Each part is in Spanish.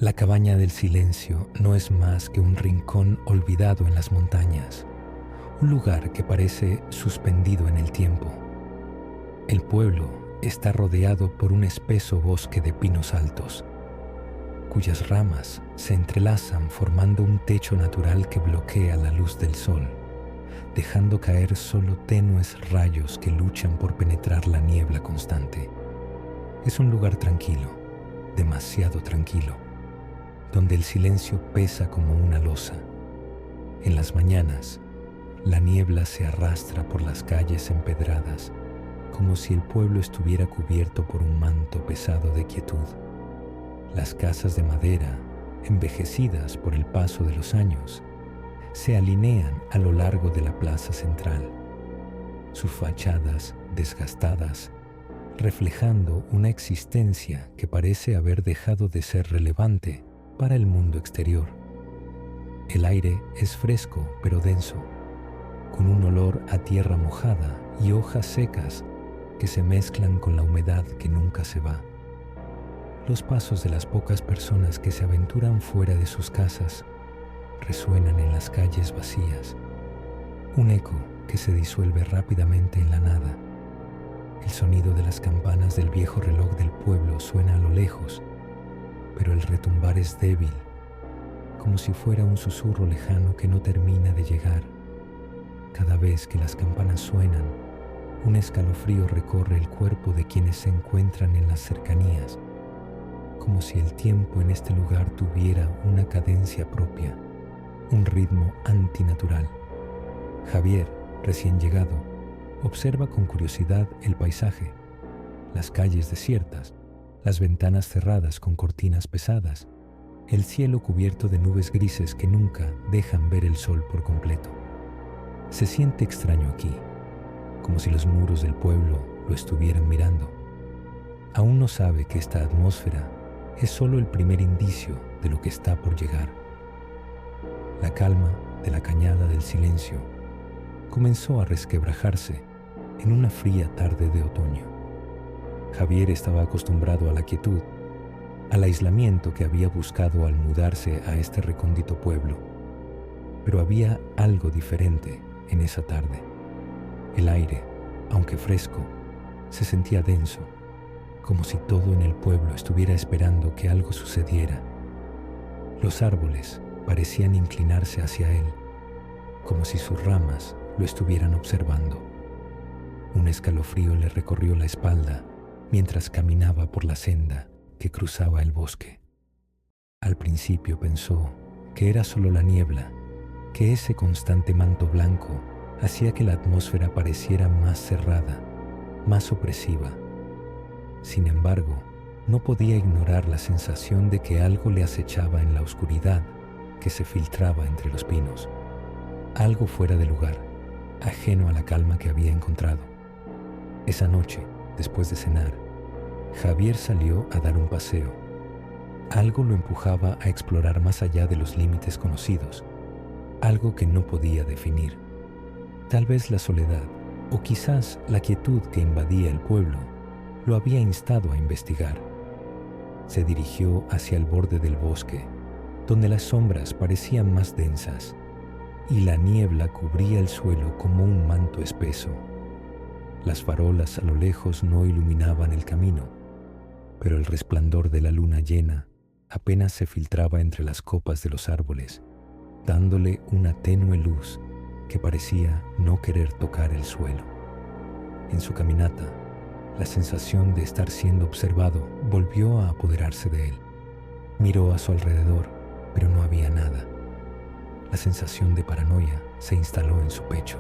La cabaña del silencio no es más que un rincón olvidado en las montañas, un lugar que parece suspendido en el tiempo. El pueblo está rodeado por un espeso bosque de pinos altos, cuyas ramas se entrelazan formando un techo natural que bloquea la luz del sol, dejando caer solo tenues rayos que luchan por penetrar la niebla constante. Es un lugar tranquilo, demasiado tranquilo, donde el silencio pesa como una losa. En las mañanas, la niebla se arrastra por las calles empedradas, como si el pueblo estuviera cubierto por un manto pesado de quietud. Las casas de madera, envejecidas por el paso de los años, se alinean a lo largo de la plaza central, sus fachadas desgastadas, reflejando una existencia que parece haber dejado de ser relevante para el mundo exterior. El aire es fresco pero denso, con un olor a tierra mojada y hojas secas que se mezclan con la humedad que nunca se va. Los pasos de las pocas personas que se aventuran fuera de sus casas resuenan en las calles vacías, un eco que se disuelve rápidamente en la nada. El sonido de las campanas del viejo reloj del pueblo suena a lo lejos, pero el retumbar es débil, como si fuera un susurro lejano que no termina de llegar. Cada vez que las campanas suenan, un escalofrío recorre el cuerpo de quienes se encuentran en las cercanías, como si el tiempo en este lugar tuviera una cadencia propia, un ritmo antinatural. Javier, recién llegado, observa con curiosidad el paisaje, las calles desiertas, las ventanas cerradas con cortinas pesadas, el cielo cubierto de nubes grises que nunca dejan ver el sol por completo. Se siente extraño aquí, como si los muros del pueblo lo estuvieran mirando. Aún no sabe que esta atmósfera es solo el primer indicio de lo que está por llegar. La calma de la cañada del silencio comenzó a resquebrajarse en una fría tarde de otoño. Javier estaba acostumbrado a la quietud, al aislamiento que había buscado al mudarse a este recóndito pueblo, pero había algo diferente en esa tarde. El aire, aunque fresco, se sentía denso, como si todo en el pueblo estuviera esperando que algo sucediera. Los árboles parecían inclinarse hacia él, como si sus ramas lo estuvieran observando. Un escalofrío le recorrió la espalda mientras caminaba por la senda que cruzaba el bosque. Al principio pensó que era solo la niebla, que ese constante manto blanco hacía que la atmósfera pareciera más cerrada, más opresiva. Sin embargo, no podía ignorar la sensación de que algo le acechaba en la oscuridad que se filtraba entre los pinos. Algo fuera de lugar, ajeno a la calma que había encontrado. Esa noche, después de cenar, Javier salió a dar un paseo. Algo lo empujaba a explorar más allá de los límites conocidos, algo que no podía definir. Tal vez la soledad, o quizás la quietud que invadía el pueblo, lo había instado a investigar. Se dirigió hacia el borde del bosque, donde las sombras parecían más densas y la niebla cubría el suelo como un manto espeso. Las farolas a lo lejos no iluminaban el camino, pero el resplandor de la luna llena apenas se filtraba entre las copas de los árboles, dándole una tenue luz que parecía no querer tocar el suelo. En su caminata, la sensación de estar siendo observado volvió a apoderarse de él. Miró a su alrededor, pero no había nada. La sensación de paranoia se instaló en su pecho.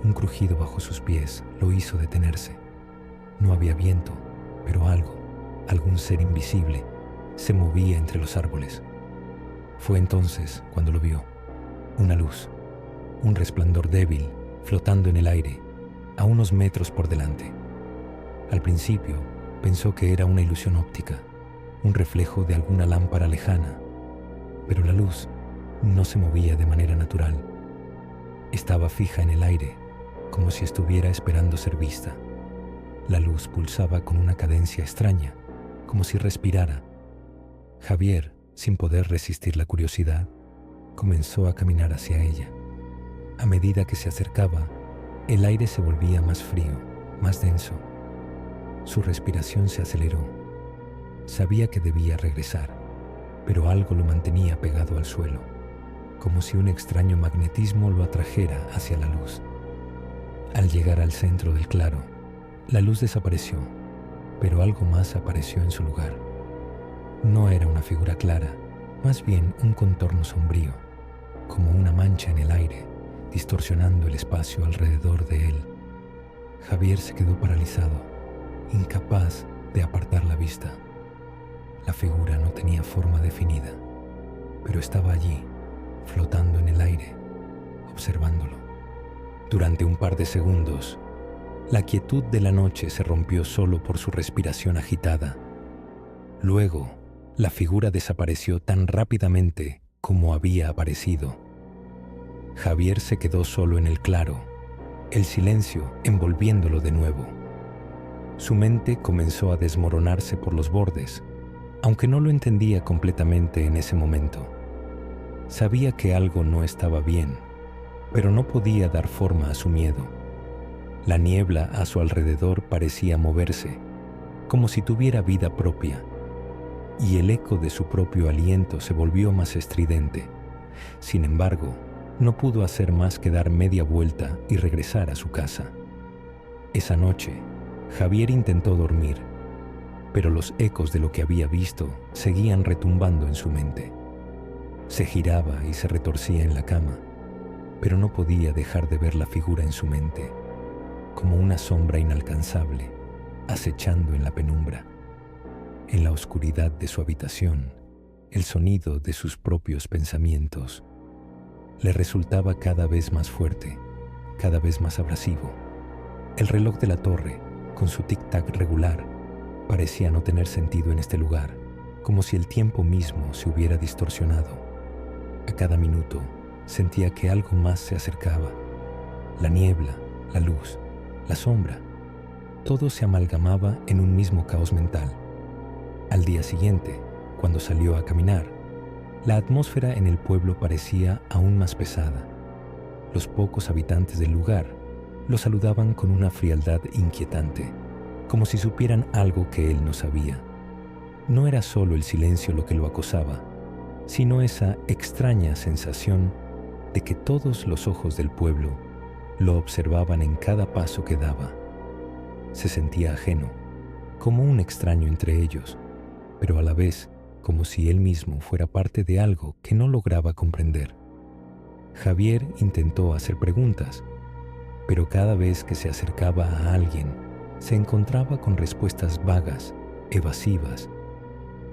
Un crujido bajo sus pies lo hizo detenerse. No había viento, pero algún ser invisible, se movía entre los árboles. Fue entonces cuando lo vio. Una luz, un resplandor débil, flotando en el aire, a unos metros por delante. Al principio pensó que era una ilusión óptica, un reflejo de alguna lámpara lejana, pero la luz no se movía de manera natural. Estaba fija en el aire, como si estuviera esperando ser vista. La luz pulsaba con una cadencia extraña, como si respirara. Javier, sin poder resistir la curiosidad, comenzó a caminar hacia ella. A medida que se acercaba, el aire se volvía más frío, más denso. Su respiración se aceleró. Sabía que debía regresar, pero algo lo mantenía pegado al suelo, como si un extraño magnetismo lo atrajera hacia la luz. Al llegar al centro del claro, la luz desapareció, pero algo más apareció en su lugar. No era una figura clara, más bien un contorno sombrío, como una mancha en el aire, distorsionando el espacio alrededor de él. Javier se quedó paralizado, incapaz de apartar la vista. La figura no tenía forma definida, pero estaba allí, flotando en el aire, observándolo. Durante un par de segundos, la quietud de la noche se rompió solo por su respiración agitada. Luego, la figura desapareció tan rápidamente como había aparecido. Javier se quedó solo en el claro, el silencio envolviéndolo de nuevo. Su mente comenzó a desmoronarse por los bordes, aunque no lo entendía completamente en ese momento. Sabía que algo no estaba bien, pero no podía dar forma a su miedo. La niebla a su alrededor parecía moverse, como si tuviera vida propia, y el eco de su propio aliento se volvió más estridente. Sin embargo, no pudo hacer más que dar media vuelta y regresar a su casa. Esa noche, Javier intentó dormir, pero los ecos de lo que había visto seguían retumbando en su mente. Se giraba y se retorcía en la cama, pero no podía dejar de ver la figura en su mente, como una sombra inalcanzable, acechando en la penumbra. En la oscuridad de su habitación, el sonido de sus propios pensamientos le resultaba cada vez más fuerte, cada vez más abrasivo. El reloj de la torre, con su tic-tac regular, parecía no tener sentido en este lugar, como si el tiempo mismo se hubiera distorsionado. A cada minuto sentía que algo más se acercaba. La niebla, la luz, la sombra, todo se amalgamaba en un mismo caos mental. Al día siguiente, cuando salió a caminar, la atmósfera en el pueblo parecía aún más pesada. Los pocos habitantes del lugar lo saludaban con una frialdad inquietante, como si supieran algo que él no sabía. No era solo el silencio lo que lo acosaba, sino esa extraña sensación de que todos los ojos del pueblo lo observaban en cada paso que daba. Se sentía ajeno, como un extraño entre ellos, pero a la vez como si él mismo fuera parte de algo que no lograba comprender. Javier intentó hacer preguntas, pero cada vez que se acercaba a alguien, se encontraba con respuestas vagas, evasivas.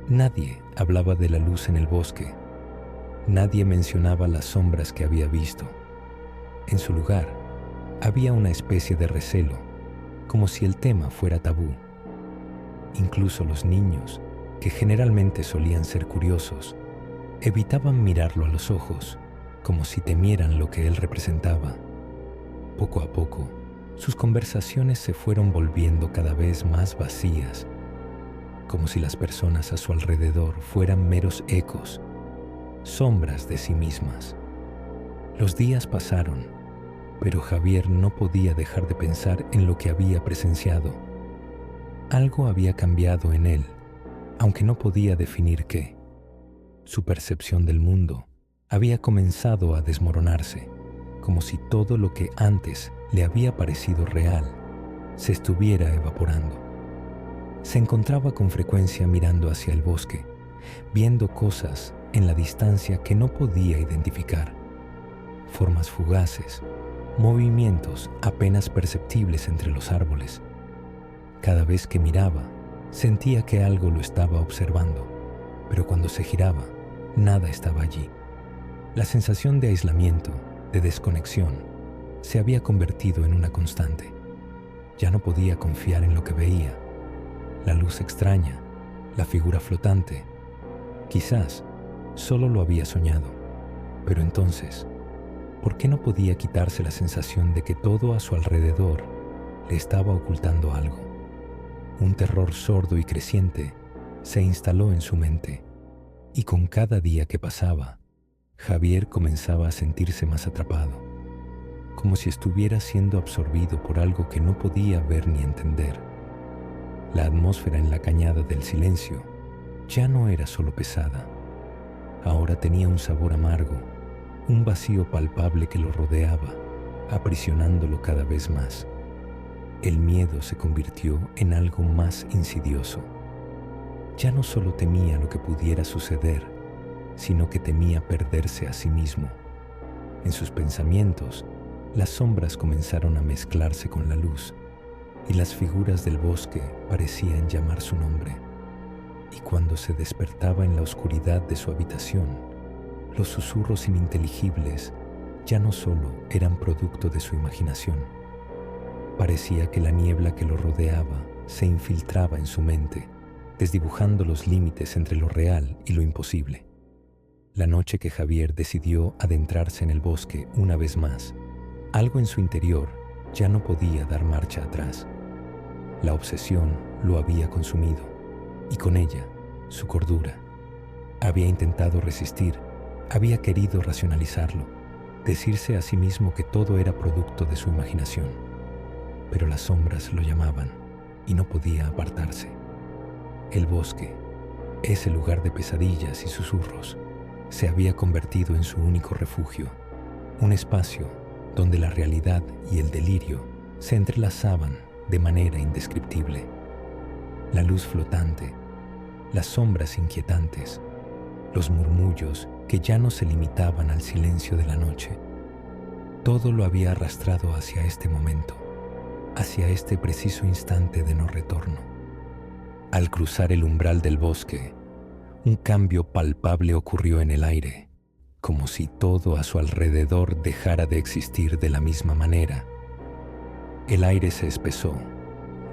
Nadie hablaba de la luz en el bosque. Nadie mencionaba las sombras que había visto. En su lugar, había una especie de recelo, como si el tema fuera tabú. Incluso los niños, que generalmente solían ser curiosos, evitaban mirarlo a los ojos, como si temieran lo que él representaba. Poco a poco, sus conversaciones se fueron volviendo cada vez más vacías, como si las personas a su alrededor fueran meros ecos, sombras de sí mismas. Los días pasaron, pero Javier no podía dejar de pensar en lo que había presenciado. Algo había cambiado en él, aunque no podía definir qué. Su percepción del mundo había comenzado a desmoronarse, como si todo lo que antes le había parecido real se estuviera evaporando. Se encontraba con frecuencia mirando hacia el bosque, viendo cosas en la distancia que no podía identificar, formas fugaces, movimientos apenas perceptibles entre los árboles. Cada vez que miraba, sentía que algo lo estaba observando, pero cuando se giraba, nada estaba allí. La sensación de aislamiento, de desconexión, se había convertido en una constante. Ya no podía confiar en lo que veía. La luz extraña, la figura flotante. Quizás solo lo había soñado, pero entonces, ¿por qué no podía quitarse la sensación de que todo a su alrededor le estaba ocultando algo? Un terror sordo y creciente se instaló en su mente, Y con cada día que pasaba, Javier comenzaba a sentirse más atrapado, como si estuviera siendo absorbido por algo que no podía ver ni entender. La atmósfera en la cañada del silencio ya no era solo pesada, ahora tenía un sabor amargo, un vacío palpable que lo rodeaba, aprisionándolo cada vez más. El miedo se convirtió en algo más insidioso. Ya no solo temía lo que pudiera suceder, sino que temía perderse a sí mismo. En sus pensamientos, las sombras comenzaron a mezclarse con la luz, y las figuras del bosque parecían llamar su nombre. Y cuando se despertaba en la oscuridad de su habitación, los susurros ininteligibles ya no solo eran producto de su imaginación. Parecía que la niebla que lo rodeaba se infiltraba en su mente, desdibujando los límites entre lo real y lo imposible. La noche que Javier decidió adentrarse en el bosque una vez más, algo en su interior ya no podía dar marcha atrás. La obsesión lo había consumido, y con ella, su cordura. Había intentado resistir, había querido racionalizarlo, decirse a sí mismo que todo era producto de su imaginación. Pero las sombras lo llamaban y no podía apartarse. El bosque, ese lugar de pesadillas y susurros, se había convertido en su único refugio, un espacio donde la realidad y el delirio se entrelazaban de manera indescriptible. La luz flotante, las sombras inquietantes, los murmullos que ya no se limitaban al silencio de la noche, todo lo había arrastrado hacia este momento, hacia este preciso instante de no retorno. Al cruzar el umbral del bosque, un cambio palpable ocurrió en el aire, como si todo a su alrededor dejara de existir de la misma manera. El aire se espesó,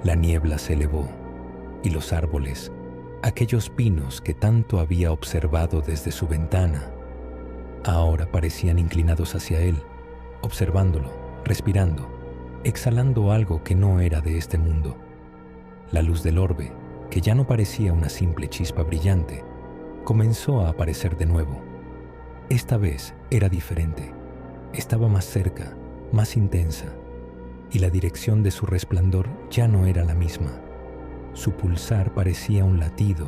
la niebla se elevó, y los árboles, aquellos pinos que tanto había observado desde su ventana, ahora parecían inclinados hacia él, observándolo, respirando, exhalando algo que no era de este mundo. La luz del orbe, que ya no parecía una simple chispa brillante, comenzó a aparecer de nuevo. Esta vez era diferente, estaba más cerca, más intensa, y la dirección de su resplandor ya no era la misma. Su pulsar parecía un latido,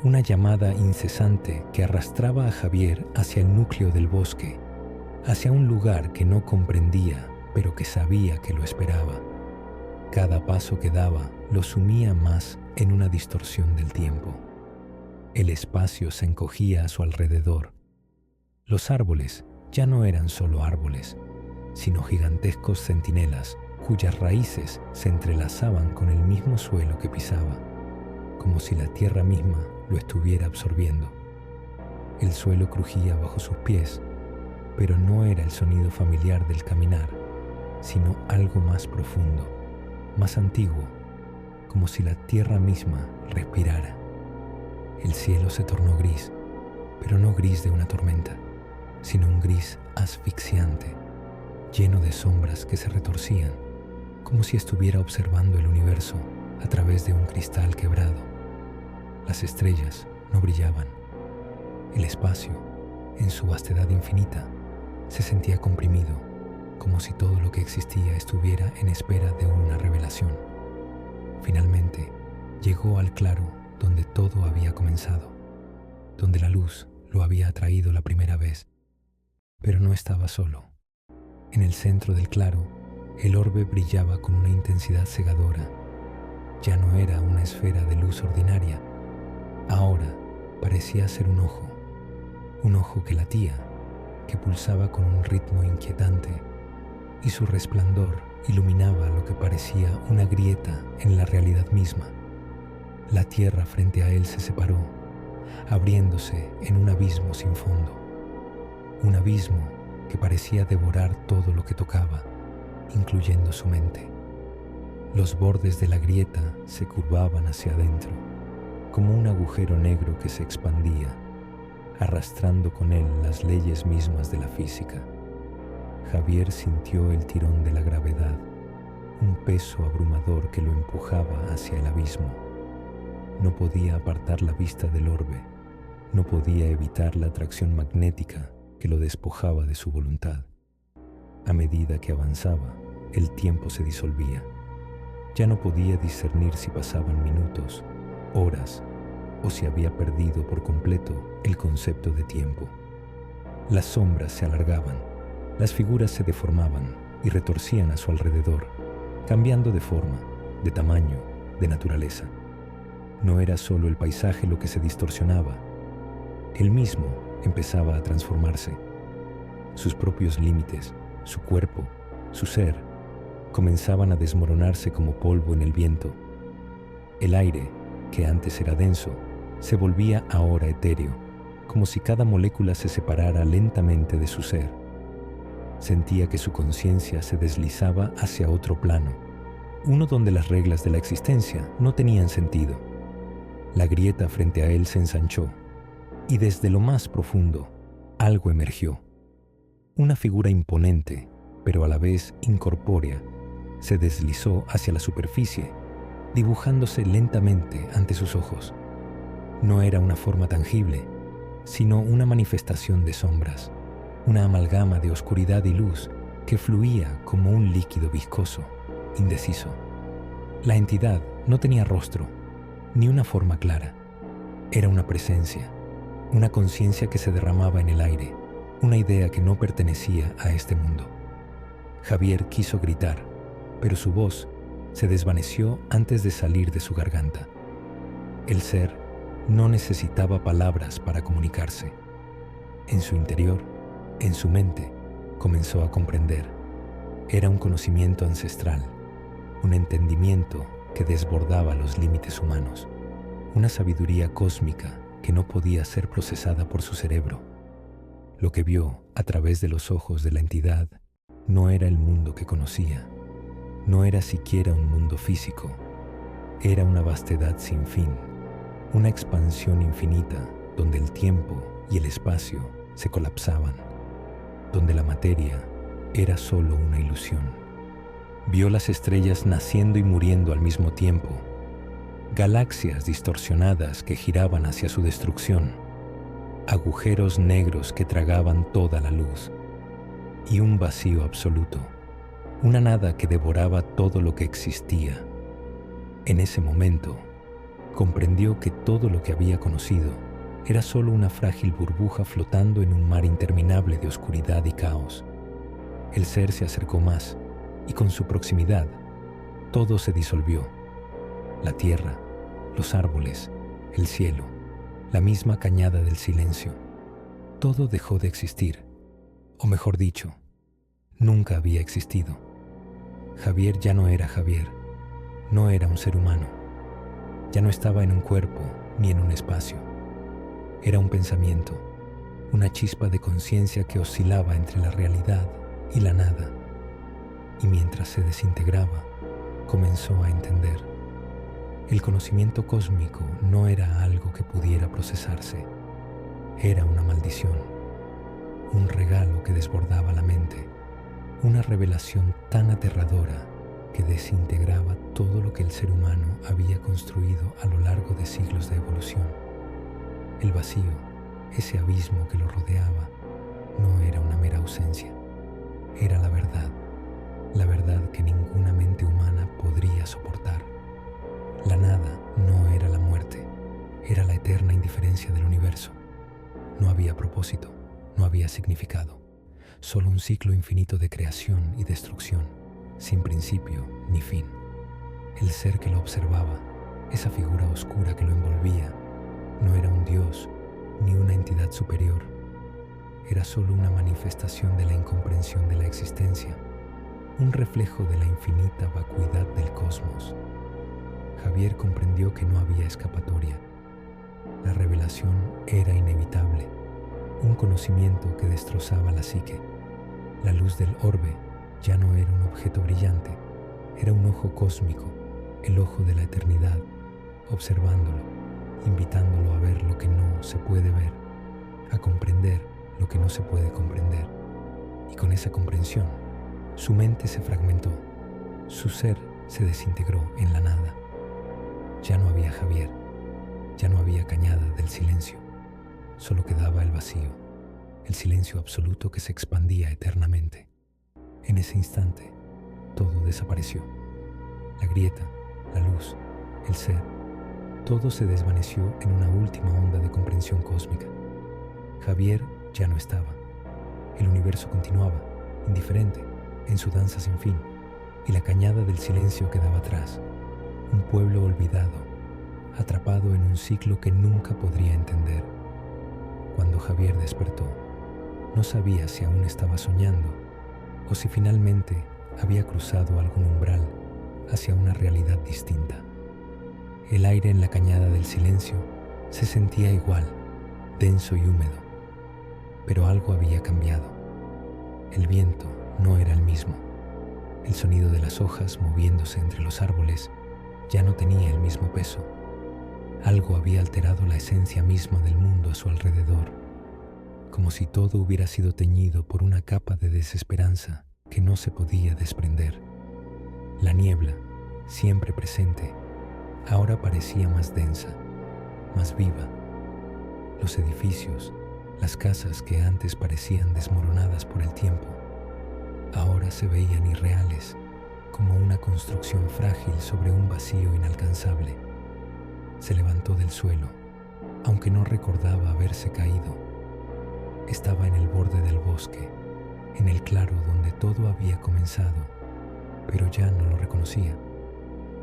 una llamada incesante que arrastraba a Javier hacia el núcleo del bosque, hacia un lugar que no comprendía, pero que sabía que lo esperaba. Cada paso que daba lo sumía más en una distorsión del tiempo. El espacio se encogía a su alrededor. Los árboles ya no eran solo árboles, sino gigantescos centinelas cuyas raíces se entrelazaban con el mismo suelo que pisaba, como si la tierra misma lo estuviera absorbiendo. El suelo crujía bajo sus pies, pero no era el sonido familiar del caminar, sino algo más profundo, más antiguo, como si la tierra misma respirara. El cielo se tornó gris, pero no gris de una tormenta, sino un gris asfixiante, lleno de sombras que se retorcían, como si estuviera observando el universo a través de un cristal quebrado. Las estrellas no brillaban. El espacio, en su vastedad infinita, se sentía comprimido, como si todo lo que existía estuviera en espera de una revelación. Finalmente, llegó al claro donde todo había comenzado, donde la luz lo había atraído la primera vez. Pero no estaba solo. En el centro del claro, el orbe brillaba con una intensidad cegadora. Ya no era una esfera de luz ordinaria. Ahora parecía ser un ojo que latía, que pulsaba con un ritmo inquietante, y su resplandor iluminaba lo que parecía una grieta en la realidad misma. La tierra frente a él se separó, abriéndose en un abismo sin fondo. Un abismo que parecía devorar todo lo que tocaba, incluyendo su mente. Los bordes de la grieta se curvaban hacia adentro, como un agujero negro que se expandía, arrastrando con él las leyes mismas de la física. Javier sintió el tirón de la gravedad, un peso abrumador que lo empujaba hacia el abismo. No podía apartar la vista del orbe, No podía evitar la atracción magnética que lo despojaba de su voluntad. A medida que avanzaba, el tiempo se disolvía. Ya no podía discernir si pasaban minutos, horas, o si había perdido por completo el concepto de tiempo. Las sombras se alargaban, las figuras se deformaban y retorcían a su alrededor, cambiando de forma, de tamaño, de naturaleza. No era solo el paisaje lo que se distorsionaba. Él mismo empezaba a transformarse. Sus propios límites, su cuerpo, su ser, comenzaban a desmoronarse como polvo en el viento. El aire, que antes era denso, se volvía ahora etéreo, como si cada molécula se separara lentamente de su ser. Sentía que su conciencia se deslizaba hacia otro plano, uno donde las reglas de la existencia no tenían sentido. La grieta frente a él se ensanchó, y desde lo más profundo, algo emergió. Una figura imponente, pero a la vez incorpórea, se deslizó hacia la superficie, dibujándose lentamente ante sus ojos. No era una forma tangible, sino una manifestación de sombras, una amalgama de oscuridad y luz que fluía como un líquido viscoso, indeciso. La entidad no tenía rostro, ni una forma clara. Era una presencia, una conciencia que se derramaba en el aire, una idea que no pertenecía a este mundo. Javier quiso gritar, pero su voz se desvaneció antes de salir de su garganta. El ser no necesitaba palabras para comunicarse. En su interior, en su mente, comenzó a comprender. Era un conocimiento ancestral, un entendimiento que desbordaba los límites humanos, una sabiduría cósmica que no podía ser procesada por su cerebro. Lo que vio a través de los ojos de la entidad no era el mundo que conocía, no era siquiera un mundo físico, era una vastedad sin fin, una expansión infinita donde el tiempo y el espacio se colapsaban, donde la materia era solo una ilusión. Vio las estrellas naciendo y muriendo al mismo tiempo, galaxias distorsionadas que giraban hacia su destrucción, agujeros negros que tragaban toda la luz, y un vacío absoluto, una nada que devoraba todo lo que existía. En ese momento, comprendió que todo lo que había conocido era solo una frágil burbuja flotando en un mar interminable de oscuridad y caos. El ser se acercó más, y con su proximidad, todo se disolvió. La tierra, los árboles, el cielo, la misma cañada del silencio. Todo dejó de existir, o mejor dicho, nunca había existido. Javier ya no era Javier, no era un ser humano. Ya no estaba en un cuerpo ni en un espacio. Era un pensamiento, una chispa de conciencia que oscilaba entre la realidad y la nada. Y mientras se desintegraba, comenzó a entender. El conocimiento cósmico no era algo que pudiera procesarse. Era una maldición, un regalo que desbordaba la mente, una revelación tan aterradora que desintegraba todo lo que el ser humano había construido a lo largo de siglos de evolución. El vacío, ese abismo que lo rodeaba, no era una mera ausencia, era la verdad que ninguna mente humana podría soportar. La nada no era la muerte, era la eterna indiferencia del universo. No había propósito, no había significado, solo un ciclo infinito de creación y destrucción, sin principio ni fin. El ser que lo observaba, esa figura oscura que lo envolvía, no era un dios ni una entidad superior. Era solo una manifestación de la incomprensión de la existencia, un reflejo de la infinita vacuidad del cosmos. Javier comprendió que no había escapatoria. La revelación era inevitable, un conocimiento que destrozaba la psique. La luz del orbe ya no era un objeto brillante, era un ojo cósmico, el ojo de la eternidad, observándolo, invitándolo a ver lo que no se puede ver, a comprender lo que no se puede comprender. Y con esa comprensión, su mente se fragmentó, su ser se desintegró en la nada. Ya no había Javier, ya no había cañada del silencio, Solo quedaba el vacío, el silencio absoluto que se expandía eternamente. En ese instante, todo desapareció. La grieta, la luz, el ser, todo se desvaneció en una última onda de comprensión cósmica. Javier ya no estaba. El universo continuaba, indiferente, en su danza sin fin, y la cañada del silencio quedaba atrás. Un pueblo olvidado, atrapado en un ciclo que nunca podría entender. Cuando Javier despertó, no sabía si aún estaba soñando o si finalmente había cruzado algún umbral hacia una realidad distinta. El aire en la cañada del silencio se sentía igual, denso y húmedo, pero algo había cambiado. El viento no era el mismo. El sonido de las hojas moviéndose entre los árboles ya no tenía el mismo peso. Algo había alterado la esencia misma del mundo a su alrededor, como si todo hubiera sido teñido por una capa de desesperanza que no se podía desprender. La niebla, siempre presente, ahora parecía más densa, más viva. Los edificios, las casas que antes parecían desmoronadas por el tiempo, ahora se veían irreales, como una construcción frágil sobre un vacío inalcanzable. Se levantó del suelo, aunque no recordaba haberse caído. Estaba en el borde del bosque, en el claro donde todo había comenzado, pero ya no lo reconocía.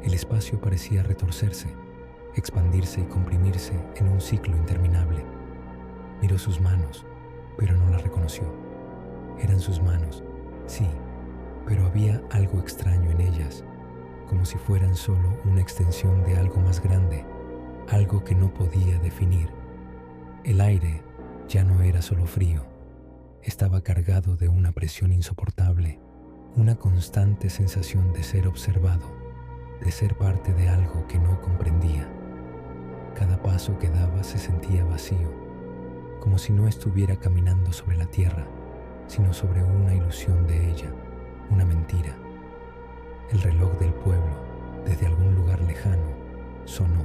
El espacio parecía retorcerse, expandirse y comprimirse en un ciclo interminable. Miró sus manos, pero no las reconoció. Eran sus manos, sí, pero había algo extraño en ellas, como si fueran solo una extensión de algo más grande, algo que no podía definir. El aire ya no era solo frío, estaba cargado de una presión insoportable, una constante sensación de ser observado, de ser parte de algo que no comprendía. Cada paso que daba se sentía vacío, como si no estuviera caminando sobre la tierra, sino sobre una ilusión de ella, una mentira. El reloj del pueblo, desde algún lugar lejano, sonó,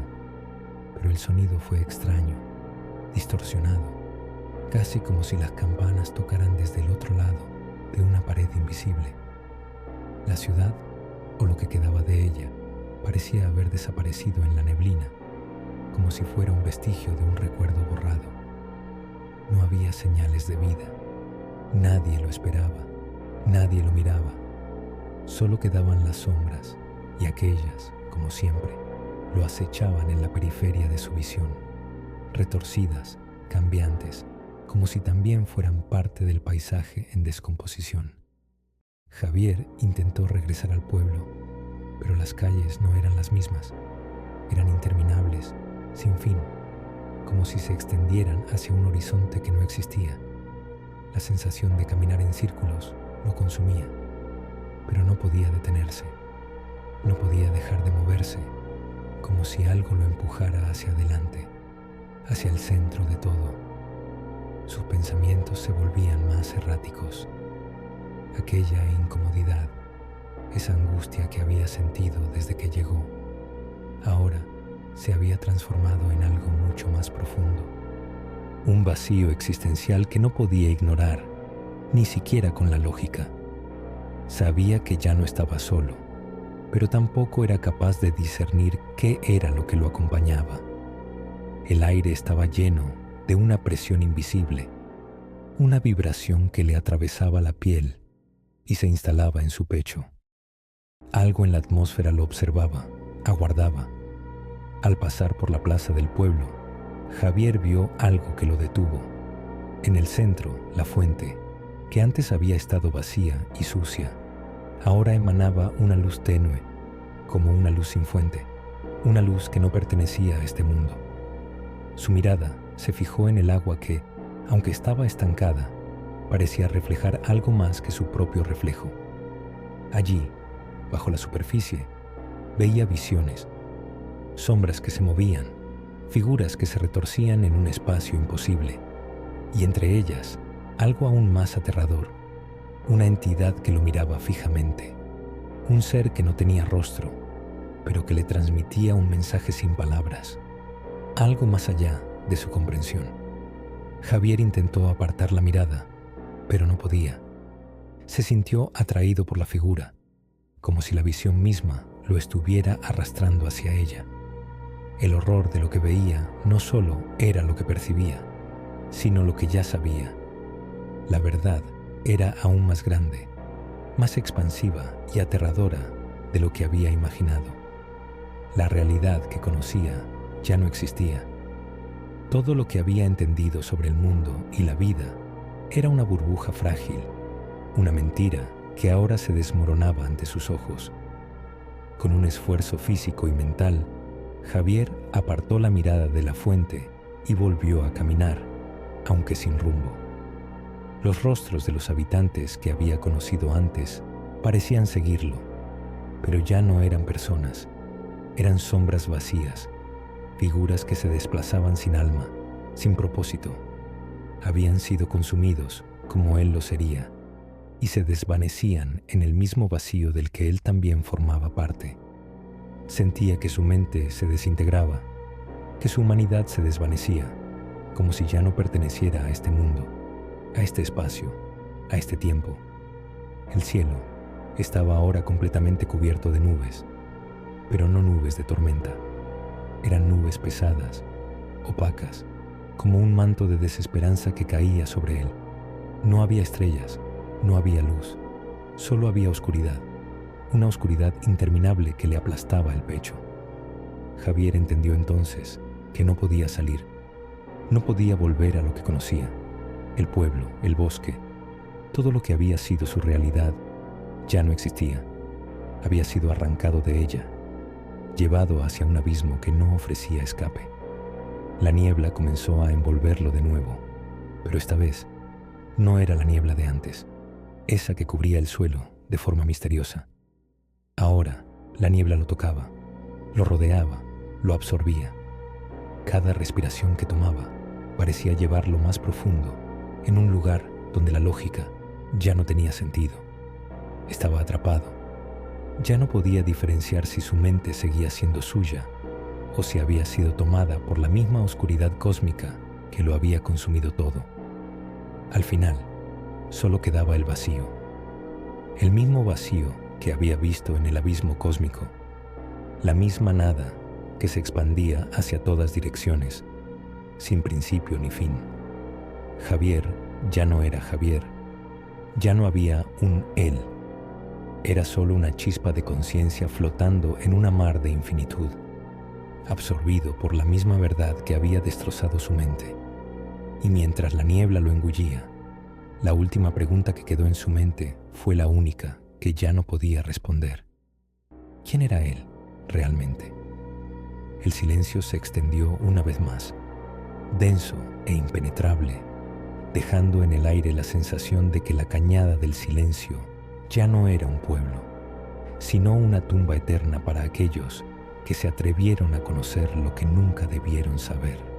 pero el sonido fue extraño, distorsionado, casi como si las campanas tocaran desde el otro lado de una pared invisible. La ciudad, o lo que quedaba de ella, parecía haber desaparecido en la neblina, como si fuera un vestigio de un recuerdo borrado. No había señales de vida. Nadie lo esperaba, nadie lo miraba. Solo quedaban las sombras, y aquellas, como siempre, lo acechaban en la periferia de su visión, retorcidas, cambiantes, como si también fueran parte del paisaje en descomposición. Javier intentó regresar al pueblo, pero las calles no eran las mismas. Eran interminables, sin fin, como si se extendieran hacia un horizonte que no existía. La sensación de caminar en círculos lo consumía, pero no podía detenerse. No podía dejar de moverse, como si algo lo empujara hacia adelante, hacia el centro de todo. Sus pensamientos se volvían más erráticos. Aquella incomodidad, esa angustia que había sentido desde que llegó, ahora se había transformado en algo mucho más profundo. Un vacío existencial que no podía ignorar, ni siquiera con la lógica. Sabía que ya no estaba solo, pero tampoco era capaz de discernir qué era lo que lo acompañaba. El aire estaba lleno de una presión invisible, una vibración que le atravesaba la piel y se instalaba en su pecho. Algo en la atmósfera lo observaba, aguardaba. Al pasar por la plaza del pueblo, Javier vio algo que lo detuvo. En el centro, la fuente, que antes había estado vacía y sucia, ahora emanaba una luz tenue, como una luz sin fuente, una luz que no pertenecía a este mundo. Su mirada se fijó en el agua que, aunque estaba estancada, parecía reflejar algo más que su propio reflejo. Allí, bajo la superficie, veía visiones, sombras que se movían, figuras que se retorcían en un espacio imposible, y entre ellas, algo aún más aterrador, una entidad que lo miraba fijamente, un ser que no tenía rostro, pero que le transmitía un mensaje sin palabras, algo más allá de su comprensión. Javier intentó apartar la mirada, pero no podía. Se sintió atraído por la figura, como si la visión misma lo estuviera arrastrando hacia ella. El horror de lo que veía no solo era lo que percibía, sino lo que ya sabía. La verdad era aún más grande, más expansiva y aterradora de lo que había imaginado. La realidad que conocía ya no existía. Todo lo que había entendido sobre el mundo y la vida era una burbuja frágil, una mentira que ahora se desmoronaba ante sus ojos. Con un esfuerzo físico y mental, Javier apartó la mirada de la fuente y volvió a caminar, aunque sin rumbo. Los rostros de los habitantes que había conocido antes parecían seguirlo, pero ya no eran personas, eran sombras vacías, figuras que se desplazaban sin alma, sin propósito. Habían sido consumidos como él lo sería, y se desvanecían en el mismo vacío del que él también formaba parte. Sentía que su mente se desintegraba, que su humanidad se desvanecía, como si ya no perteneciera a este mundo, a este espacio, a este tiempo. El cielo estaba ahora completamente cubierto de nubes, pero no nubes de tormenta. Eran nubes pesadas, opacas, como un manto de desesperanza que caía sobre él. No había estrellas, no había luz, solo había oscuridad, una oscuridad interminable que le aplastaba el pecho. Javier entendió entonces que no podía salir, no podía volver a lo que conocía, el pueblo, el bosque, todo lo que había sido su realidad ya no existía, había sido arrancado de ella, llevado hacia un abismo que no ofrecía escape. La niebla comenzó a envolverlo de nuevo, pero esta vez no era la niebla de antes, esa que cubría el suelo de forma misteriosa. Ahora la niebla lo tocaba, lo rodeaba, lo absorbía. Cada respiración que tomaba parecía llevarlo más profundo, en un lugar donde la lógica ya no tenía sentido. Estaba atrapado. Ya no podía diferenciar si su mente seguía siendo suya o si había sido tomada por la misma oscuridad cósmica que lo había consumido todo. Al final, solo quedaba el vacío. El mismo vacío que había visto en el abismo cósmico. La misma nada que se expandía hacia todas direcciones, sin principio ni fin. Javier ya no era Javier. Ya no había un él. Era solo una chispa de conciencia flotando en una mar de infinitud, absorbido por la misma verdad que había destrozado su mente. Y mientras la niebla lo engullía, la última pregunta que quedó en su mente fue la única que ya no podía responder. ¿Quién era él realmente? El silencio se extendió una vez más, denso e impenetrable, dejando en el aire la sensación de que la cañada del silencio ya no era un pueblo, sino una tumba eterna para aquellos que se atrevieron a conocer lo que nunca debieron saber.